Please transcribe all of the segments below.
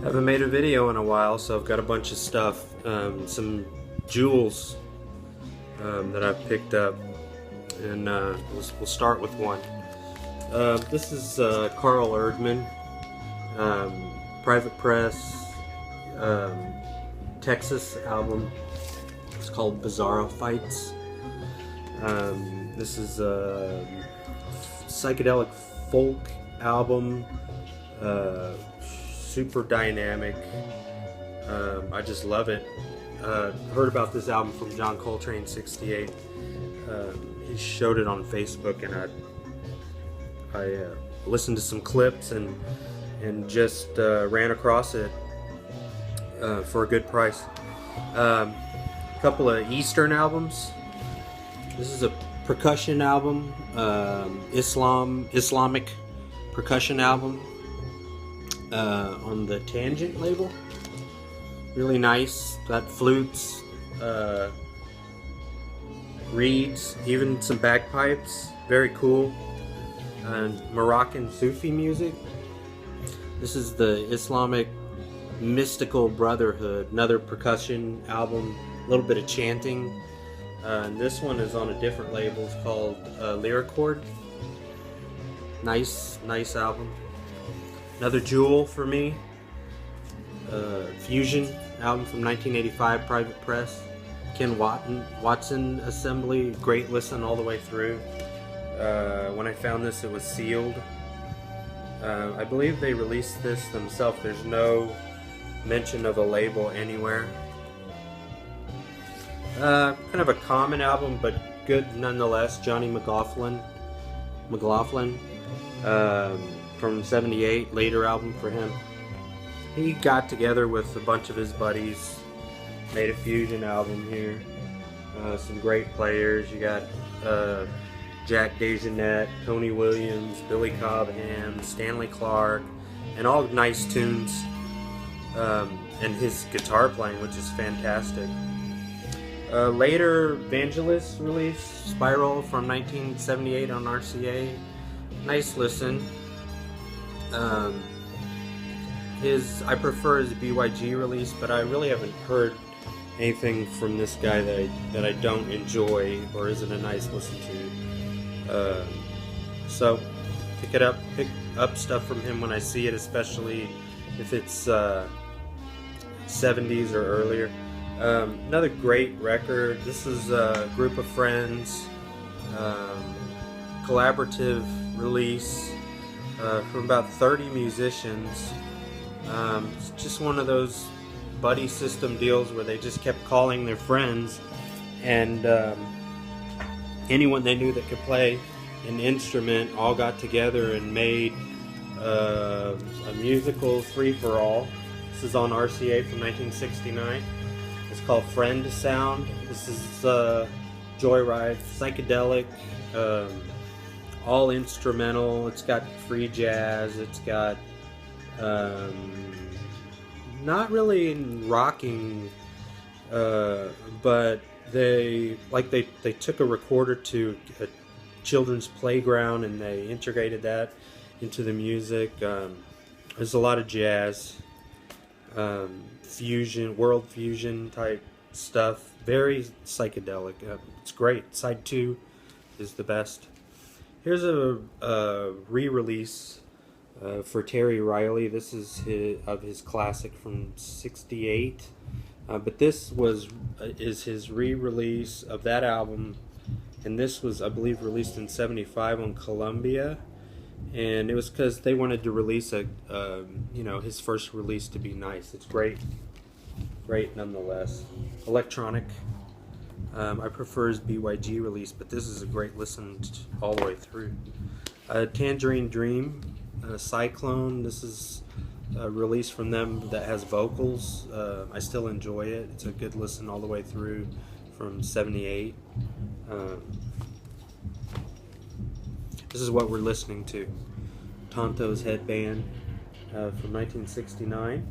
Haven't made a video in a while, so I've got a bunch of stuff, some jewels that I've picked up, and we'll start with one. This is Carl Erdman, Private Press, Texas album. It's called Bizarro Fights. This is a psychedelic folk album, super dynamic. I just love it. Heard about this album from John Coltrane '68. He showed it on Facebook, and I listened to some clips and just ran across it for a good price. A couple of Eastern albums. This is a percussion album, Islamic percussion album on the Tangent label. Really nice. Got flutes, reeds, even some bagpipes. Very cool. And Moroccan Sufi music. This is the Islamic Mystical Brotherhood, another percussion album, a little bit of chanting. And this one is on a different label. It's called Lyricord. Nice album. Another jewel for me. Fusion album from 1985, Private Press. Ken Watson Assembly. Great listen all the way through. When I found this, it was sealed. I believe they released this themselves. There's no mention of a label anywhere. Kind of a common album, but good nonetheless. Johnny McLaughlin, from '78, later album for him. He got together with a bunch of his buddies, made a fusion album here. Some great players. You got Jack DeJohnette, Tony Williams, Billy Cobham, Stanley Clarke, and all nice tunes. And his guitar playing, which is fantastic. Later Vangelis release, Spiral from 1978 on RCA. Nice listen. I prefer his BYG release, but I really haven't heard anything from this guy that I don't enjoy or isn't a nice listen to. So pick up stuff from him when I see it, especially if it's 70s or earlier. Another great record. This is a group of friends, collaborative release from about 30 musicians. It's just one of those buddy system deals where they just kept calling their friends, and anyone they knew that could play an instrument all got together and made a musical free-for-all. This is on RCA from 1969. It's called Friend Sound. This is Joyride, psychedelic, all instrumental. It's got free jazz. It's got not really rocking, but they took a recorder to a children's playground and they integrated that into the music. There's a lot of jazz. Fusion, world fusion type stuff, very psychedelic. It's great. Side 2 is the best. Here's a re-release for Terry Riley. This is his classic from '68, but this is his re-release of that album, and this was, I believe, released in '75 on Columbia. And it was because they wanted to release his first release to be nice. It's great nonetheless. Electronic. I prefer his BYG release, but this is a great listen all the way through. Tangerine Dream, Cyclone. This is a release from them that has vocals. I still enjoy it. It's a good listen all the way through from '78. This is what we're listening to. Tonto's Headband from 1969.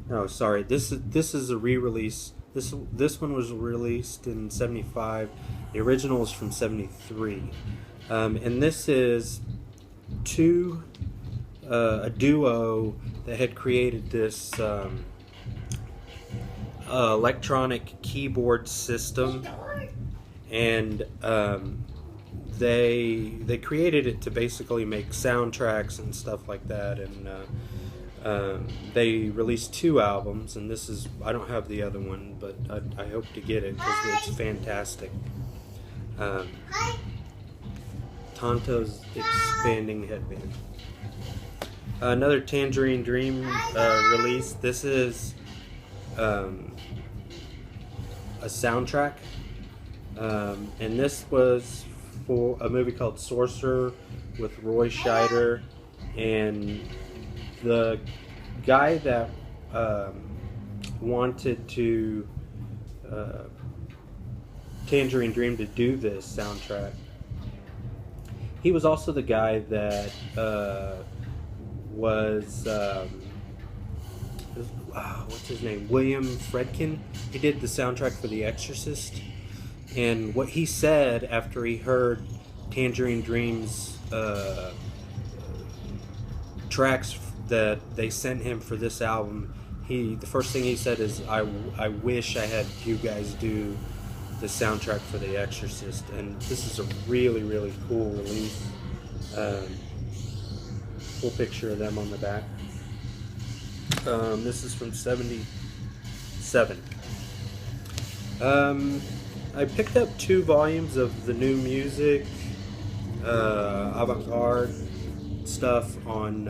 No, sorry. This is a re-release. This one was released in '75. The original is from '73, and this is two a duo that had created this electronic keyboard system, and they created it to basically make soundtracks and stuff like that, and they released 2 albums, and this is, I don't have the other one, but I hope to get it because it's fantastic. Tonto's Expanding Headband. Another Tangerine Dream release. This is a soundtrack, and this was for a movie called Sorcerer with Roy Scheider, and the guy that wanted to Tangerine Dream to do this soundtrack, he was also the guy that was what's his name? William Friedkin. He did the soundtrack for The Exorcist, and what he said after he heard Tangerine Dream's tracks that they sent him for this album, the first thing he said is, I wish I had you guys do the soundtrack for The Exorcist. And this is a really, really cool release. Full picture of them on the back. This is from '77. I picked up 2 volumes of the new music, avant-garde stuff on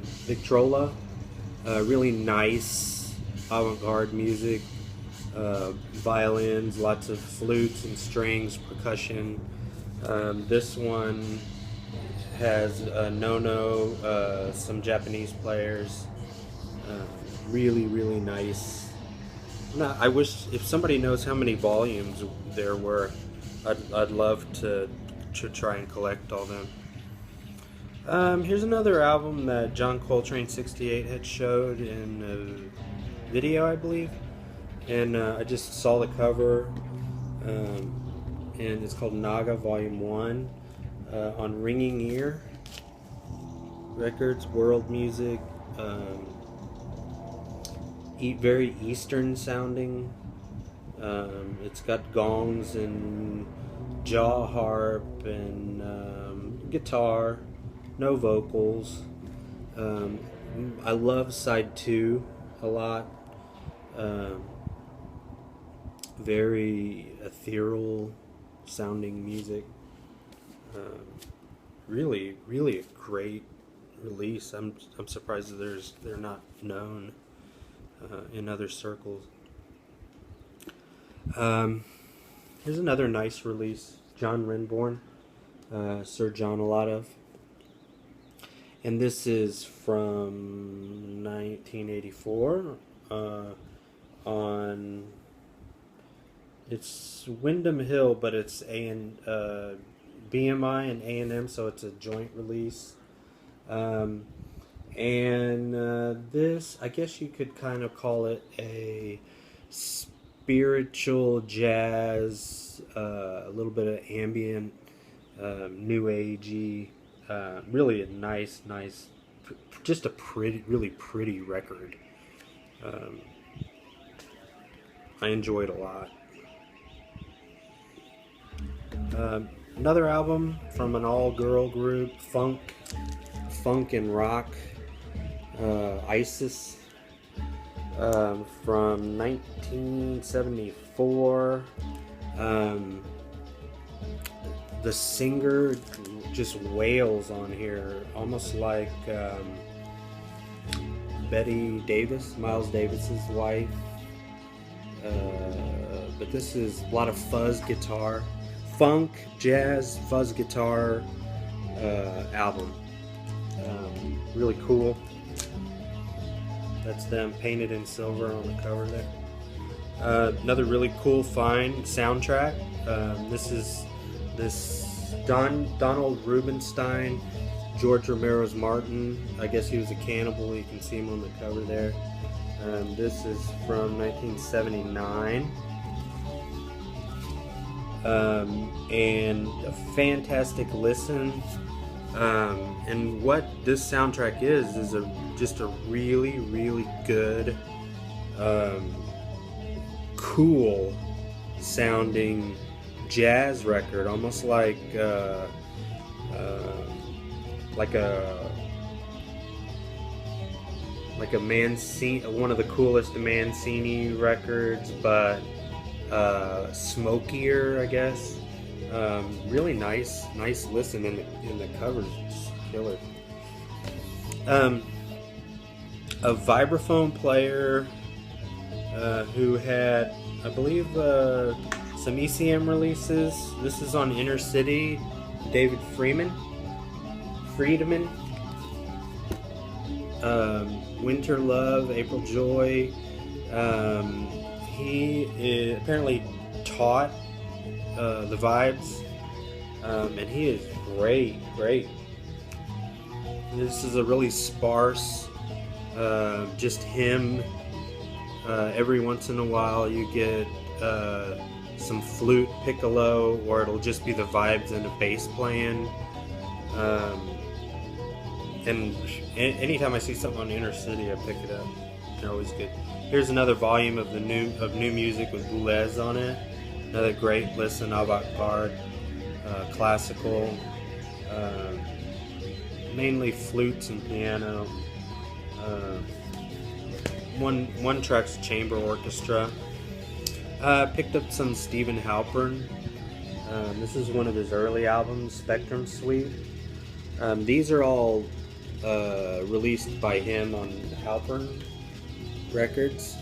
Victrola. Really nice avant-garde music. Violins, lots of flutes and strings, percussion. This one has Nono, some Japanese players. Really, really nice. I wish, if somebody knows how many volumes there were, I'd love to try and collect all them. Here's another album that John Coltrane 68 had showed in a video, I believe. And I just saw the cover, and it's called Naga Volume 1 on Ringing Ear Records, World Music. Very Eastern sounding. It's got gongs and jaw harp and guitar, no vocals. I love side 2 a lot. Very ethereal sounding music. Really, really a great release. I'm surprised that they're not known in other circles. Here's another nice release. John Renbourn, Sir John Oladov, and this is from 1984. On It's Windham Hill, but it's BMI and A&M, so it's a joint release. This, I guess you could kind of call it a spiritual jazz, a little bit of ambient, new agey, really a nice, just a really pretty record. I enjoy it a lot. Another album from an all-girl group, funk and rock, Isis, from 1974. The singer just wails on here, almost like Betty Davis, Miles Davis's wife. But this is a lot of fuzz guitar, funk, jazz, fuzz guitar album. Really cool. That's them painted in silver on the cover there. Another really cool, fine soundtrack. This is Donald Rubinstein, George Romero's Martin. I guess he was a cannibal. You can see him on the cover there. This is from 1979. And a fantastic listen. And what this soundtrack is just a really, really good, cool sounding jazz record, almost like a Mancini, one of the coolest Mancini records, but smokier, I guess. Really nice listen, and the cover's just killer. A vibraphone player who had, I believe, some ECM releases. This is on Inner City. David Friedman. Winter Love, April Joy. He apparently taught the Vibes, and he is great. This is a really sparse, just him. Every once in a while you get some flute, piccolo, or it'll just be the Vibes and a bass playing. And anytime I see something on Inner City, I pick it up. They're always good. Here's another volume of new music with Boulez on it. Another great listen, avant-garde, classical, mainly flutes and piano. One track's chamber orchestra. Picked up some Stephen Halpern. This is one of his early albums, Spectrum Suite. These are all released by him on Halpern Records.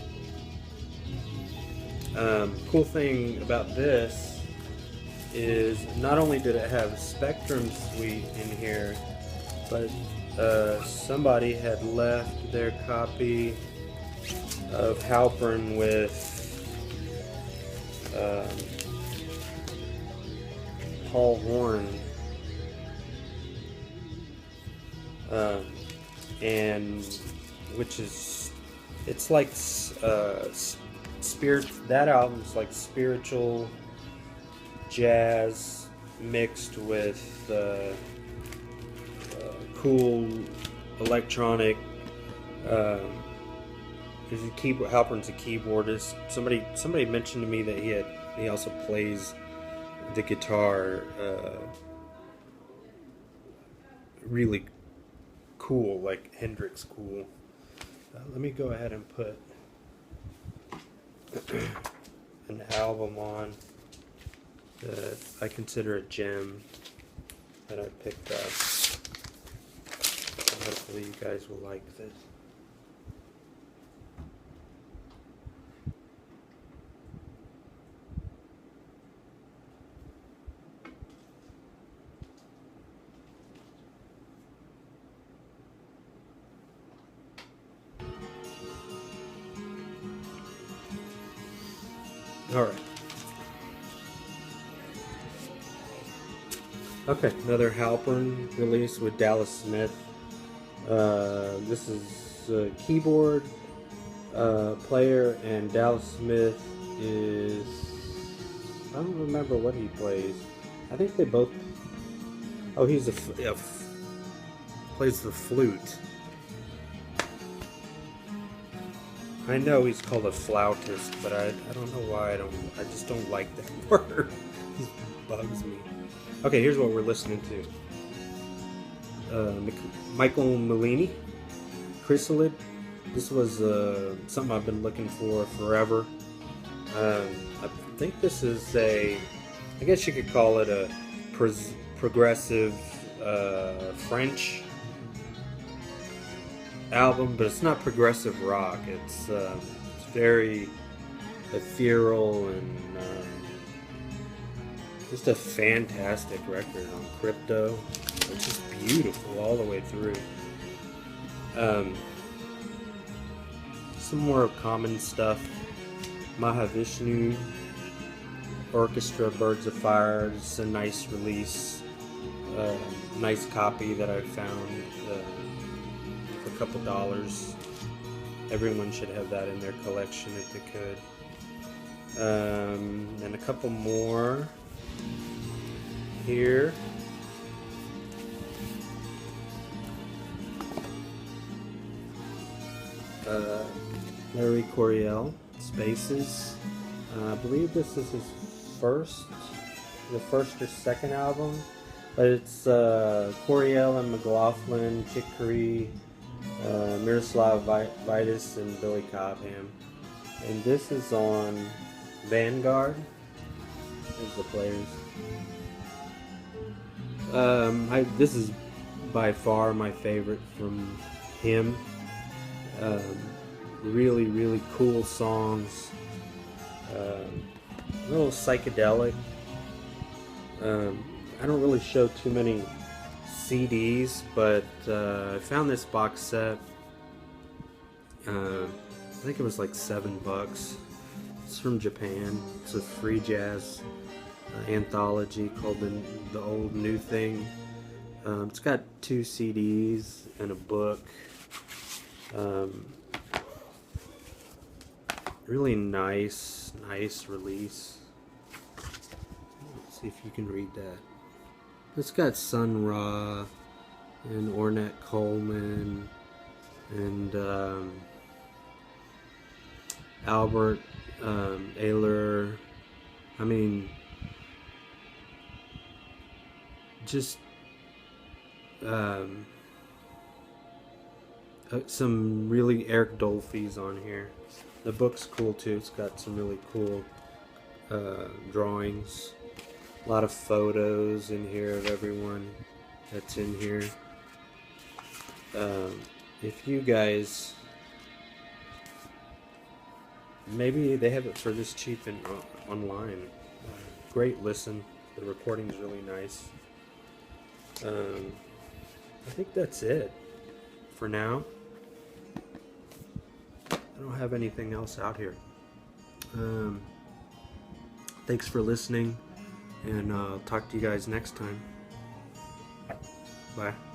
Cool thing about this is not only did it have Spectrum Suite in here, but somebody had left their copy of Halpern with Paul Horn, and which is, it's like spirit. That album's like spiritual jazz mixed with cool electronic. Halpern's a keyboardist. Somebody mentioned to me that he also plays the guitar really cool, like Hendrix cool. Let me go ahead and put an album on that I consider a gem that I picked up. Hopefully you guys will like this. Alright. Okay, another Halpern release with Dallas Smith. This is a keyboard player, and Dallas Smith is, I don't remember what he plays. I think they both, he's plays the flute. I know he's called a flautist, but I don't know why I just don't like that word. It bugs me. Okay, here's what we're listening to. Michael Mellini, Chrysalid. This was something I've been looking for forever. I think this is I guess you could call it a progressive French album, but it's not progressive rock. It's very ethereal and just a fantastic record on Crypto. It's just beautiful all the way through. Some more common stuff. Mahavishnu Orchestra, Birds of Fire. It's a nice release. Nice copy that I found for a couple dollars. Everyone should have that in their collection if they could. And a couple more here. uh, Larry Coryell, Spaces. I believe this is his the first or second album, but it's Coryell and McLaughlin, Chick Corea, Miroslav Vitus, and Billy Cobham. And this is on Vanguard. Here's the players. This is by far my favorite from him. Really, really cool songs. A little psychedelic. I don't really show too many CDs, but I found this box set. I think it was like $7. It's from Japan. It's a free jazz anthology called the Old New Thing. It's got 2 CDs and a book. Really nice release. Let's see if you can read that. It's got Sun Ra and Ornette Coleman and Albert Ayler. I mean, just some really Eric Dolphy's on here. The book's cool too. It's got some really cool drawings. A lot of photos in here of everyone that's in here. If you guys, maybe they have it for this cheap and online. Great listen. The recording's really nice. I think that's it for now. I don't have anything else out here. Thanks for listening, and I'll talk to you guys next time. Bye.